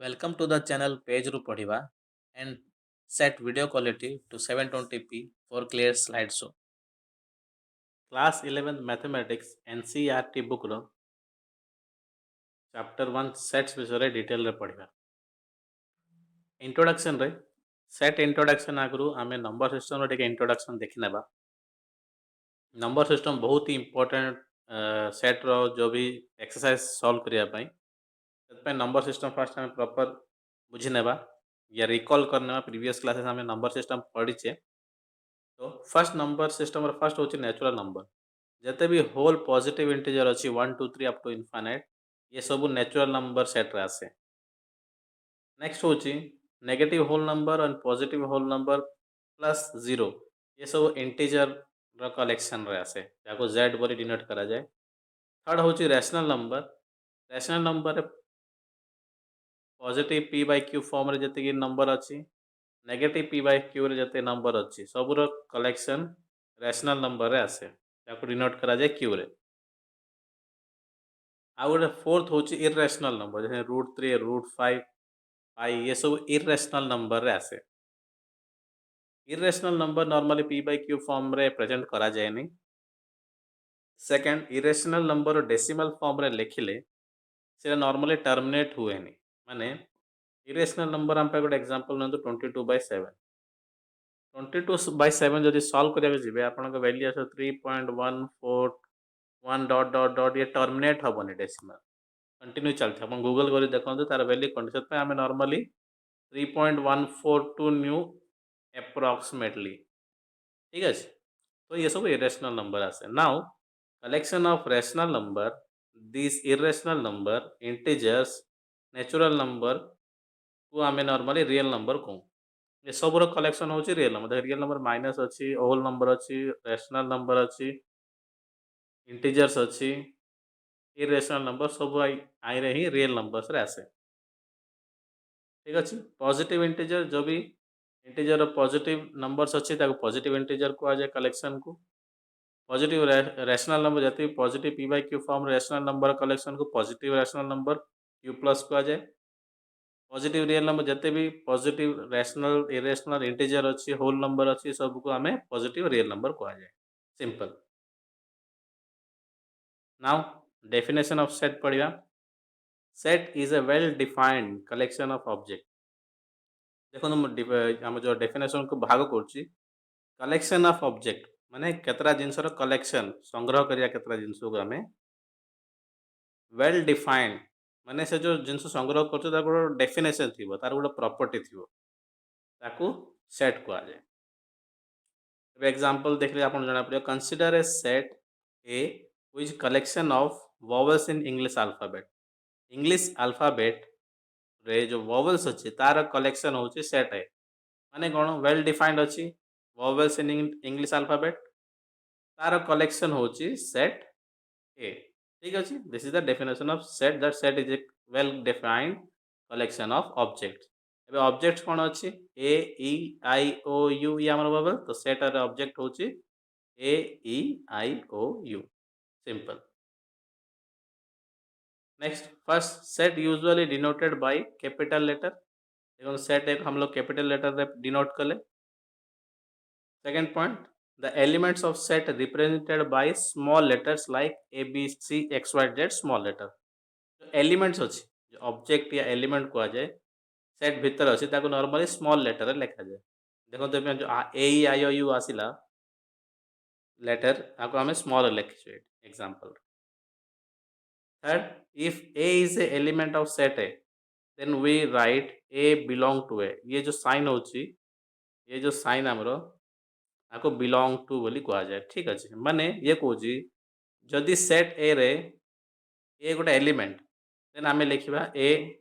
Welcome to the channel Page Ru Padhiba and set video quality to 720p for clear slideshow. Class 11 Mathematics NCERT book row chapter 1 sets विषय detail रे पढ़िबा। Introduction रे set introduction आगु आमे number system रो टिके introduction देखि नेबा। Number system बहुत ही important set रो जो भी एक्सरसाइज सॉल्व करिया पई तत नंबर सिस्टम फर्स्ट आमे प्रॉपर बुझि नेबा या रिकॉल करनेबा। प्रीवियस क्लासेस आमे नंबर सिस्टम पढ़िचे। तो फर्स्ट नंबर सिस्टम फर्स्ट होची नेचुरल नंबर। जते भी होल पॉजिटिव इंटीजर अच्छी 1 2 3 अप टू इनफाइनाइट ये सब नेचुरल नंबर सेट रे आसे। नेक्स्ट होची नेगेटिव होल नंबर और पॉजिटिव होल नंबर प्लस 0 ये सब इंटीजर रो कलेक्शन रे आसे जाको z बोली डिनोट करा जाए। थर्ड होची rational number. Rational number positive p by q form रे जते नंबर अच्छी नेगेटिव p बाय q रे जते नंबर अच्छी सबुर कलेक्शन रैशनल नंबर रे आसे जाको डिनोट करा जाए q रे। आ गोटे फोर्थ होची इरेशनल नंबर जैसे √3 √5 पाई ये सब इरेशनल नंबर रे आसे। Irrational number normally p by q form रे प्रेजेंट करा जाए नहीं। Second irrational number decimal form रे लिखिले से नॉर्मली टर्मिनेट हुए नहीं माने इरेशनल नंबर हम पे गोटे एग्जांपल नंतु 22/7 22/7 जदि सॉल्व करिया जिबे आपन को वैल्यू आसे 3.141 डॉट डॉट डॉट ये टर्मिनेट हबनी डेसिमल कंटिन्यू चलते आप गूगल कर देखते तार वैल्यू कंटिन्यू आम नॉर्मली 3.142 न्यू एप्रोक्सीमेटली ठीक है। तो ये सब इरेशनल नंबर आसे। Now collection of rational number this irrational number integers natural number को आम नॉर्मली रियल नंबर कहूँ। ये सब कलेक्शन हूँ real number. Real number minus अच्छी होल नंबर अच्छी रेशनल नंबर अच्छी इंटीजर्स अच्छी इरेशनल नंबर सब आई रे ही रियल नंबर्स रे आसे ठीक अच्छे। पॉजिटिव इंटीजर जो भी इंटीजर पॉजिटिव नंबर्स अच्छी पॉजिटिव इंटीजर को जाए कलेक्शन को। पॉजिटिव रैशनल नंबर जति positive p by q form rational number collection को positive rational number q plus को जाए। पॉजिटिव रियल नंबर जते भी पॉजिटिव रैशनल इरेशनल इंटीजर अच्छी होल नंबर अच्छी सब को आमे पॉजिटिव रियल नंबर को जाए। Simple. Now definition of set पढ़िया। Set is a well defined collection of object. देखो आम जो डेफिनेशन को भाग कर कलेक्शन ऑफ ऑब्जेक्ट माने केतरा जिनसर कलेक्शन संग्रह करिया केतरा जिनस को आमे वेल डिफाइंड माने से जो जिनस संग्रह कर डेफिनेशन थी तार गोटे प्रॉपर्टी थी ताकू सेट को जाए। एग्जांपल देखले आप जना पड़े consider a set A which collection of vowels in English alphabet. English alphabet रे जो वॉवेल्स अच्छी तार कलेक्शन होची सेट ए माने कौन वेल डिफाइंड अच्छी वॉवेल्स इन इंग्लिश अल्फाबेट तार कलेक्शन होची सेट ए ठीक अच्छे। This is the definition of set that set is a well defined collection of objects. एबे ऑब्जेक्ट्स कौन अच्छी ए ई आई ओ यू ये हमर वॉवेल तो सेट रे ऑब्जेक्ट होची A E I O U simple. Next first set usually denoted by capital letter. देखो set एक हम लोग कैपिटल लेटर रे डिनोट कले। Second point the elements of set represented by small letters like A B C X Y Z small letter. जो elements अच्छी जो object या एलिमेंट को जाए सेट भितर अच्छी ताको नॉर्मली स्मॉल लेटर लिखा जाए। देखो तो जो ए आई ओ यू आसिला लेटर ताको आमे स्मॉल लिखिछु example. Third if A is a element of set A then we write A belong to A. ये जो साइन होची ये जो साइन हमरो आपको बिलोंग टू बोली कहा जाए ठीक अच्छे। माने ये कौच जदि सेट ए रे ए गोटे एलिमेंट देन आम लिखा A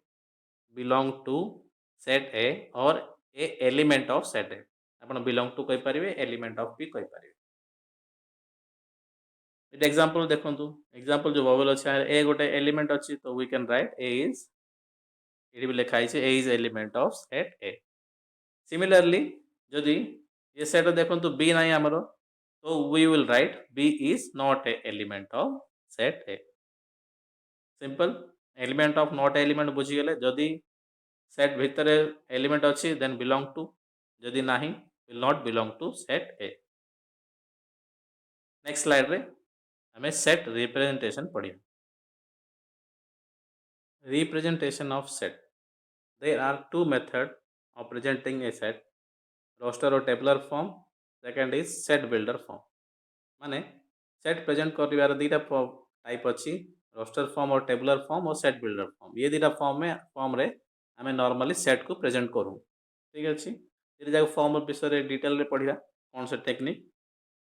belong to set A और A element of set A. आप बिलोंग टू कहींपारे एलिमेंट ऑफ भी कहींपारे। एग्जांपल देखो एग्जांपल जो बबल अच्छे ए गोटे एलिमेंट अच्छी तो we can write A is ये भी लिखाई है A is element of set A. Similarly जदि ये सेट देखो बी ना आमर तो we will write B is not a element of set A. Simple element of not element बुझीगले जदि सेट भितर एलिमेंट अच्छी देन बिलोंग टू, जदि नाही will not belong to set A. Next slide रे हमें सेट रिप्रेजेंटेशन पढ़िया। Representation of set, there are two method of presenting a set, roster और tabular form, second is set builder form. माने set present कर दीटा type अच्छी, roster form और tabular form और सेट बिल्डर फॉर्म। ये दीटा फॉर्म रे आम नॉर्मली सेट को प्रेजेंट करूँ। ठीक अच्छे, ये जाक फॉर्म विषय डिटेल रे पढ़िया कौन से टेक्निक।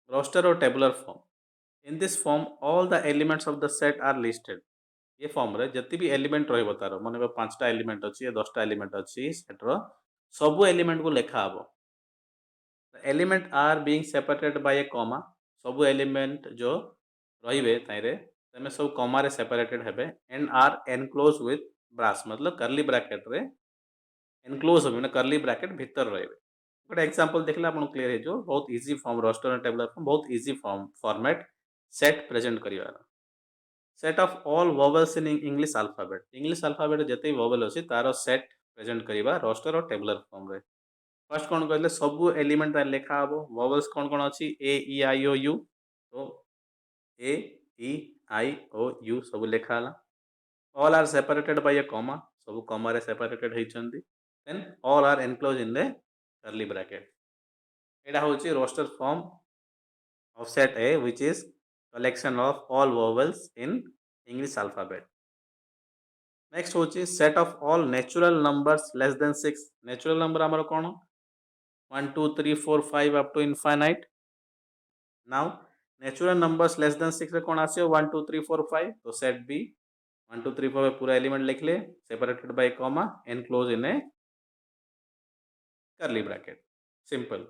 रोस्टर और tabular form, in this form all the elements of the set are listed. ये फॉर्म रे जति भी एलिमेंट रहिबो तार मन 5टा एलिमेंट अच्छी 10टा एलिमेंट अच्छी सेट्र सबू एलिमेंट को लेखा हम। Element are being separated by a comma, सबू एलिमेंट जो रहिबे ताइरे तमे सब कॉमा रे सेपरेटेड हेबे and are enclose with braces, मतलब कर्ली ब्रैकेट रे एनक्लोज हो माने कर्ली ब्रैकेट भीतर रहिबे। गोटे एग्जांपल देखले आपन क्लियर हे जो बहुत easy form, roster and tabular form बहुत easy form format set present करिवार। Set of all vowels in English alphabet, English alphabet जते वोवेल अछि तारो सेट प्रेजेंट करिवा रोस्टर और टेबुलर फॉर्म रे। फर्स्ट कौन कहले सबू एलिमेंट लेखा हम, वोवेल्स कौन कौन अच्छी ए ई आई ओ यू, तो ए ई आई ओ यू सब लेखा हला। All are separated by a comma, सब कॉमा रे सेपरेटेड होइछंती, then all are enclose in the curly bracket. एटा होची roster form of set A which is collection of all vowels in English alphabet. Next होची set of all natural numbers less than 6। Natural number हमर कोन 1 2 3 4 5 up to infinite. Now natural numbers less than 6 रे कोन आसियो 1 2 3 4 5, तो set B 1 2 3 4 पूरा element लिख ले separated by comma enclose in a curly bracket, simple.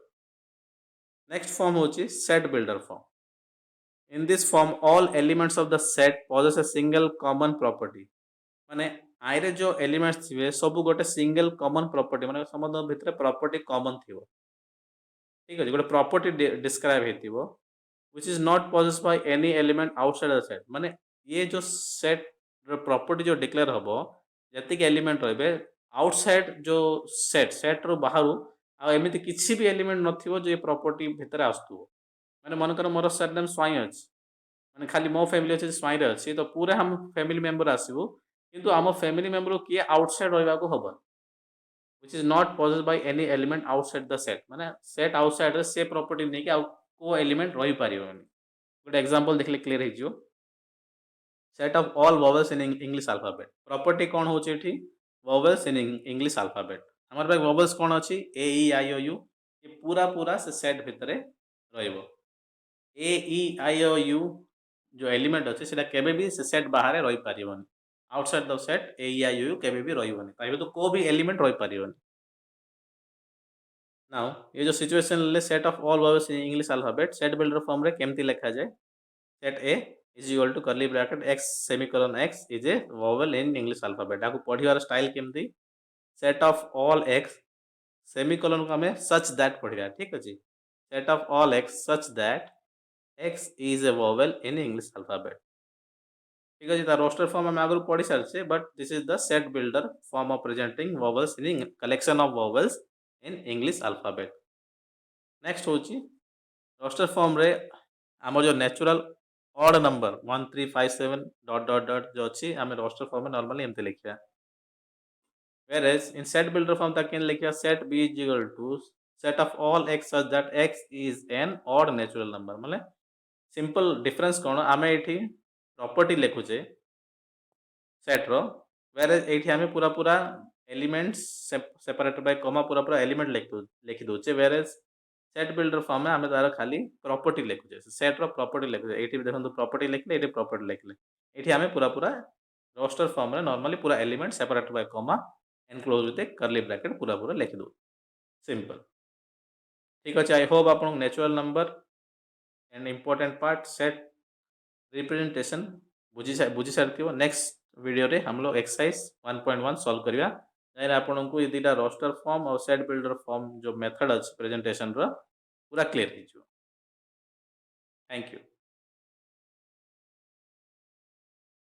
Next form होची set builder form. In this form all elements of the set posses a single common property, माने आइरे जो elements थिबे सब गोटे single common property, माने समस्त भितर property common थिबो। ठीक अछि, गोटे प्रॉपर्टी डिस्क्राइब हेतिबो which is not possessed by any element outside the set. माने ये जो सेट रो प्रॉपर्टी जो डिक्लेयर हबो जति के एलिमेंट रहबे आउटसाइड जो सेट रो बाहरु आ एमिति किछि भी एलिमेंट नथिबो जो ये प्रॉपर्टी भितर आस्तुबो। माने मन कर मोर सेट नेम स्वाई अछि, माने खाली मो फैमिली अछि स्वाई रे अछि, तो पूरा हम फैमिली मेंबर आसीबो किंतु आम फैमिली मेंबर किए आउटसाइड रहिबा को हबो, which is not possessed by any element outside the set. माने सेट आउटसाइड रे से प्रॉपर्टी नै कि को एलिमेंट रहि पारिबोनी। गोटे एग्जांपल देखले क्लियर हे जियो। Set of all vowels in English alphabet, property कौन होची एठी वोवेल्स इन इंग्लिश अल्फाबेट। हमर पास वोवेल्स कौन अछि ए ई आई ओ यू, ये पूरा पूरा से सेट भितरे रहइबो। ए ई आई ओ यू जो एलिमेंट अछि सेटा केबे भी से सेट बाहर रहि पारिबोनी, outside the set A E I O U केबे भी रहिबोनी, ताइबे तो को भी एलिमेंट रहि पारिबोनी। नाउ ये जो सिचुएशन ले set of all vowels in English alphabet set builder form रे केमती लिखा जाए, set A is equal to curly bracket x semicolon x is a vowel in English alphabet. आपको पढ़ियार स्टाइल केमती set of all x semicolon को हमें such that पढ़िया। ठीक अछि, set of all x such that x is a vowel in English alphabet. ठीक अछि, ता रोस्टर फॉर्म हम आगु पढ़ी सारछे, but this is the set builder form of presenting vowels in collection of vowels in English alphabet. Next होची roster form रे आम जो natural odd number 1 3 5 7 dot dot dot जो अच्छी आम रोस्टर फॉर्म में नॉर्मली एमती लिखिया। Whereas in set builder form तक केन लिखिया set B is equal to set of all x such that x is an odd natural number. माने सिंपल डिफरेंस कोन आमे एठी प्रॉपर्टी लिखुचे सेट रो, वेरेज एठी आमे पूरा पूरा एलिमेंट्स सेपरेटेड बाय कॉमा पूरा पूरा एलिमेंट लिखि दोचे, वेरेज सेट बिल्डर फॉर्म में आमे तार खाली प्रॉपर्टी लिखुचे, सेट रो प्रॉपर्टी लिखुचे। एठी देखंतु प्रॉपर्टी लिखले, एठी प्रॉपर्टी लिखले, एठी आमे पूरा पूरा रोस्टर फॉर्म में नॉर्मली पूरा element separated by comma enclose with A curly bracket पूरा पूरा लिखि दो, सिंपल। ठीक अछि, आई होप आपन natural number and important part set representation बुझी सारथिबो। नेक्स्ट वीडियो रे हम लोग एक्सरसाइज 1.1 सॉल्व करिया, जाय आपन को ये दीटा रोस्टर फॉर्म और सेट बिल्डर फॉर्म जो मेथड अछि प्रेजेंटेशन रो पूरा क्लियर हो। Thank you.